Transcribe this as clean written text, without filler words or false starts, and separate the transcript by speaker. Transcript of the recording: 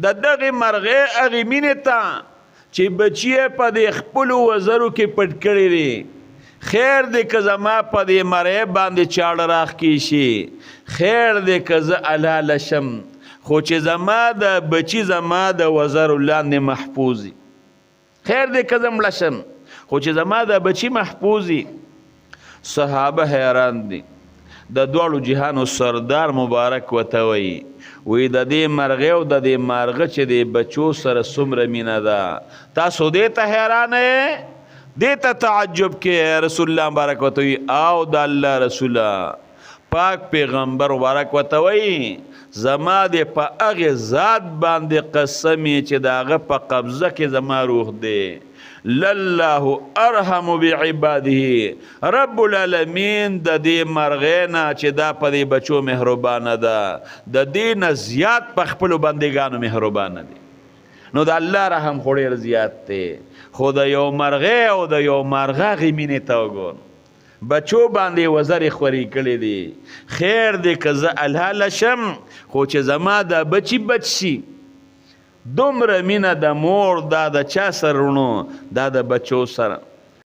Speaker 1: د دغې مرغې هغې مینې ته چې بچی یې په دې خپلو وزرو کې پټ کړی دی. خیر دی که زما په دې مرغۍ باندې چاړه راښکې شي، خیر دی که زه حلاله شم، خو چې زما د بچي زما د وزرو لاندې محفوظ وي. خیر دی که زه مړه شم، خو چې زما د بچي محفوظ وي. صحابه حیران دي. د دواړو جهانو سردار مبارک ورته وایي وی د دې مرغې او د دې مارغه چې د بچو سره څومره مینه ده، تاسو دې ته حیرانه یې؟ دې ته تعجب کې رسول الله مبارک ورته وایي او د الله رسوله پاک پیغمبر مبارک ورته وایي زما دې په هغې ذات باندې قسم چې د هغه په قبضه کې زما روح دی. لله ارحم بعباده، رب العالمین د دې مرغې نه چې دا په دې بچو مهربانه ده، د دې نه زیات په خپلو بندګانو مهربانه دی. نو د الله رحم خو ډېر زیات دی. خو د یو مرغې او د یو مارغه هغې مینې ته وګوره، بچو باندې وزرې خورې کړې دي. خیر دی که زه الحاله شم، خو چې زما دا بچي بچ شي. دومره مینه د مور دا د چا سره ورونو، دا د بچو سره.